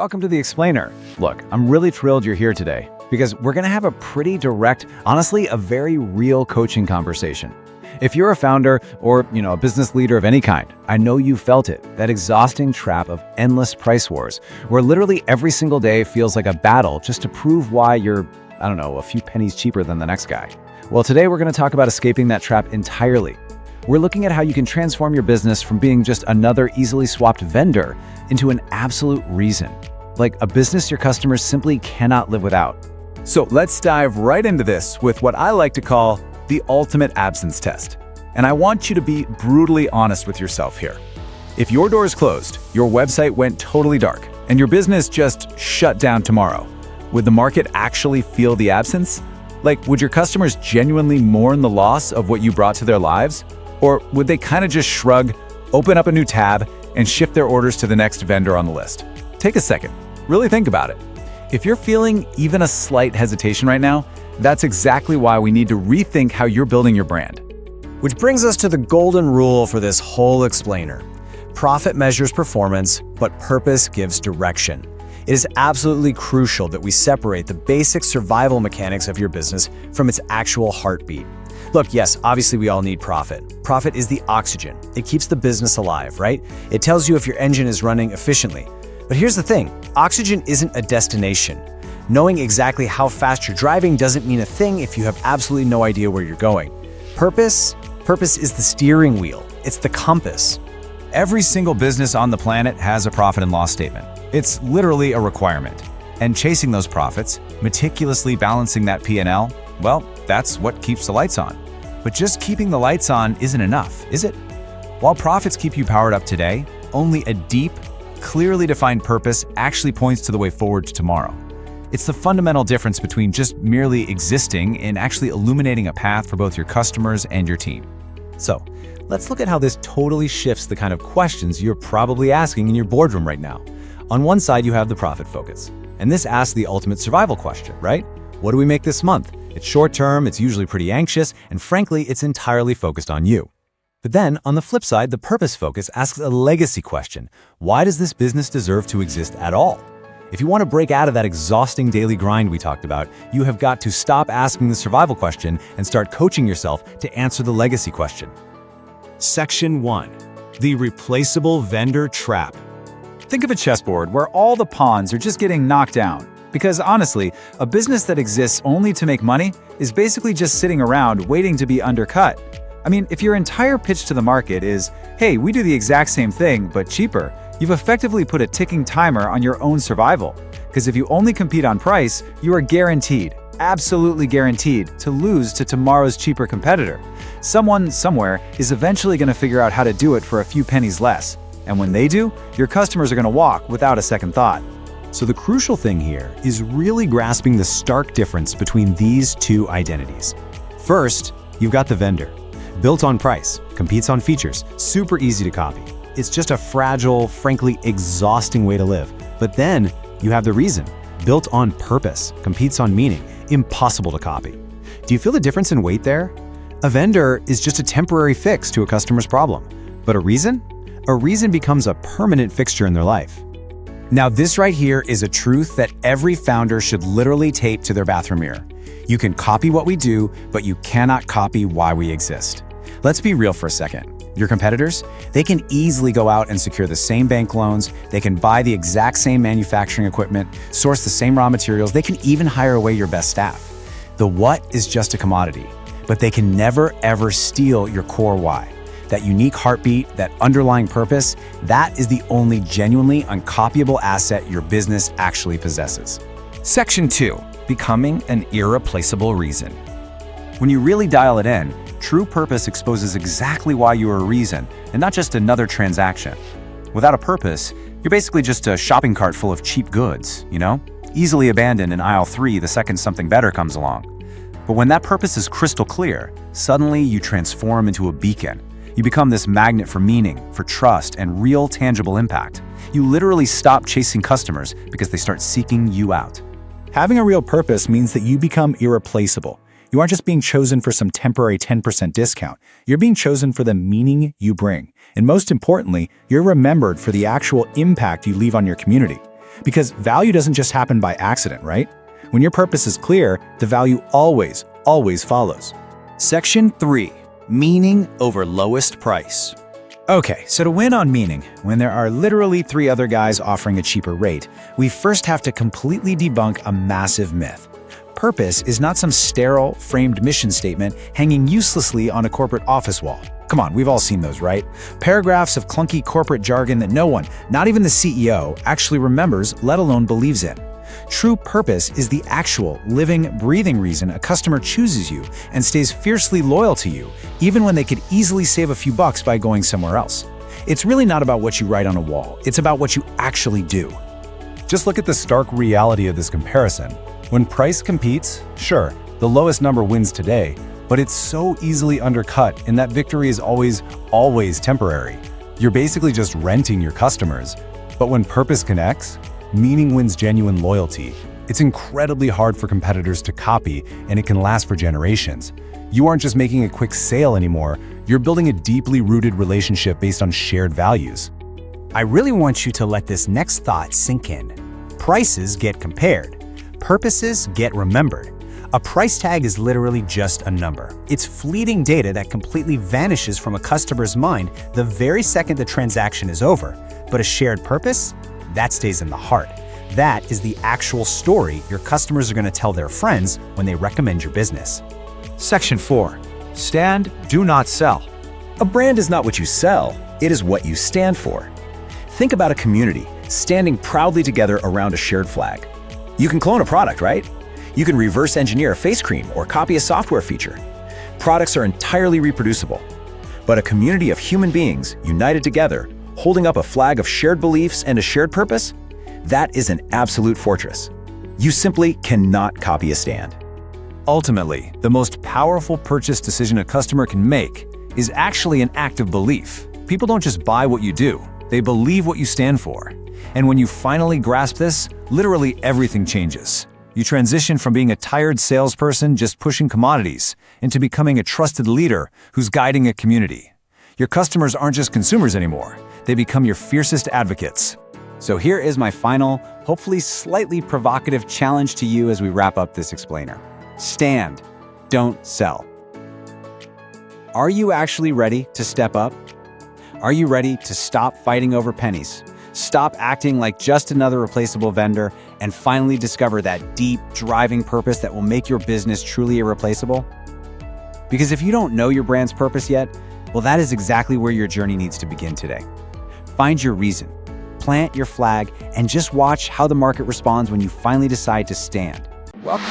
welcome to The Explainer. Look, I'm really thrilled you're here today because we're going to have a pretty direct, honestly, a very real coaching conversation. If you're a founder or, a business leader of any kind, I know you felt it, that exhausting trap of endless price wars, where literally every single day feels like a battle just to prove why you're, a few pennies cheaper than the next guy. Well, today we're going to talk about escaping that trap entirely. We're looking at how you can transform your business from being just another easily swapped vendor into an absolute reason, like a business your customers simply cannot live without. So let's dive right into this with what I like to call the ultimate absence test. And I want you to be brutally honest with yourself here. If your door is closed, your website went totally dark, and your business just shut down tomorrow, would the market actually feel the absence? Like, would your customers genuinely mourn the loss of what you brought to their lives? Or would they kind of just shrug, open up a new tab, and shift their orders to the next vendor on the list? Take a second. Really think about it. If you're feeling even a slight hesitation right now, that's exactly why we need to rethink how you're building your brand. Which brings us to the golden rule for this whole explainer. Profit measures performance, but purpose gives direction. It is absolutely crucial that we separate the basic survival mechanics of your business from its actual heartbeat. Look, yes, obviously we all need profit. Profit is the oxygen. It keeps the business alive, right? It tells you if your engine is running efficiently. But here's the thing, oxygen isn't a destination. Knowing exactly how fast you're driving doesn't mean a thing if you have absolutely no idea where you're going. Purpose is the steering wheel. It's the compass. Every single business on the planet has a profit and loss statement. It's literally a requirement. And chasing those profits, meticulously balancing that P&L, well, that's what keeps the lights on. But just keeping the lights on isn't enough, is it? While profits keep you powered up today, only a deep, clearly defined purpose actually points to the way forward to tomorrow. It's the fundamental difference between just merely existing and actually illuminating a path for both your customers and your team. So, let's look at how this totally shifts the kind of questions you're probably asking in your boardroom right now. On one side, you have the profit focus. And this asks the ultimate survival question, right? What do we make this month? It's short term, it's usually pretty anxious, and frankly, it's entirely focused on you. But then, on the flip side, the purpose focus asks a legacy question. Why does this business deserve to exist at all? If you want to break out of that exhausting daily grind we talked about, you have got to stop asking the survival question and start coaching yourself to answer the legacy question. Section 1. The replaceable vendor trap. Think of a chessboard where all the pawns are just getting knocked down. Because honestly, a business that exists only to make money is basically just sitting around waiting to be undercut. I mean, if your entire pitch to the market is, hey, we do the exact same thing, but cheaper, you've effectively put a ticking timer on your own survival. Because if you only compete on price, you are guaranteed, absolutely guaranteed, to lose to tomorrow's cheaper competitor. Someone, somewhere, is eventually going to figure out how to do it for a few pennies less. And when they do, your customers are going to walk without a second thought. So the crucial thing here is really grasping the stark difference between these two identities. First, you've got the vendor. Built on price, competes on features, super easy to copy. It's just a fragile, frankly exhausting way to live. But then you have the reason. Built on purpose, competes on meaning, impossible to copy. Do you feel the difference in weight there? A vendor is just a temporary fix to a customer's problem. But a reason? A reason becomes a permanent fixture in their life. Now, this right here is a truth that every founder should literally tape to their bathroom mirror. You can copy what we do, but you cannot copy why we exist. Let's be real for a second. Your competitors, they can easily go out and secure the same bank loans, they can buy the exact same manufacturing equipment, source the same raw materials, they can even hire away your best staff. The what is just a commodity, but they can never ever steal your core why. That unique heartbeat, that underlying purpose, that is the only genuinely uncopyable asset your business actually possesses. Section 2. Becoming an irreplaceable reason. When you really dial it in, true purpose exposes exactly why you are a reason, and not just another transaction. Without a purpose, you're basically just a shopping cart full of cheap goods, easily abandoned in aisle 3 the second something better comes along. But when that purpose is crystal clear, suddenly you transform into a beacon. You become this magnet for meaning, for trust, and real tangible impact. You literally stop chasing customers because they start seeking you out. Having a real purpose means that you become irreplaceable. You aren't just being chosen for some temporary 10% discount. You're being chosen for the meaning you bring. And most importantly, you're remembered for the actual impact you leave on your community. Because value doesn't just happen by accident, right? When your purpose is clear, the value always follows. Section 3. Meaning over lowest price. Okay, so to win on meaning, when there are literally 3 other guys offering a cheaper rate, we first have to completely debunk a massive myth. Purpose is not some sterile, framed mission statement hanging uselessly on a corporate office wall. Come on, we've all seen those, right? Paragraphs of clunky corporate jargon that no one, not even the CEO, actually remembers, let alone believes in. True purpose is the actual, living, breathing reason a customer chooses you and stays fiercely loyal to you, even when they could easily save a few bucks by going somewhere else. It's really not about what you write on a wall, it's about what you actually do. Just look at the stark reality of this comparison. When price competes, sure, the lowest number wins today, but it's so easily undercut, and that victory is always temporary. You're basically just renting your customers. But when purpose connects, meaning wins genuine loyalty. It's incredibly hard for competitors to copy, and it can last for generations. You aren't just making a quick sale anymore, you're building a deeply rooted relationship based on shared values. I really want you to let this next thought sink in. Prices get compared. Purposes get remembered. A price tag is literally just a number. It's fleeting data that completely vanishes from a customer's mind the very second the transaction is over. But a shared purpose? That stays in the heart. That is the actual story your customers are going to tell their friends when they recommend your business. Section 4. Stand, do not sell. A brand is not what you sell, it is what you stand for. Think about a community standing proudly together around a shared flag. You can clone a product, right? You can reverse engineer a face cream or copy a software feature. Products are entirely reproducible. But a community of human beings united together, holding up a flag of shared beliefs and a shared purpose, that is an absolute fortress. You simply cannot copy a stand. Ultimately, the most powerful purchase decision a customer can make is actually an act of belief. People don't just buy what you do, they believe what you stand for. And when you finally grasp this, literally everything changes. You transition from being a tired salesperson just pushing commodities into becoming a trusted leader who's guiding a community. Your customers aren't just consumers anymore, they become your fiercest advocates. So here is my final, hopefully slightly provocative challenge to you as we wrap up this explainer. Stand, don't sell. Are you actually ready to step up? Are you ready to stop fighting over pennies? Stop acting like just another replaceable vendor and finally discover that deep, driving purpose that will make your business truly irreplaceable? Because if you don't know your brand's purpose yet, well, that is exactly where your journey needs to begin today. Find your reason, plant your flag, and just watch how the market responds when you finally decide to stand. Welcome.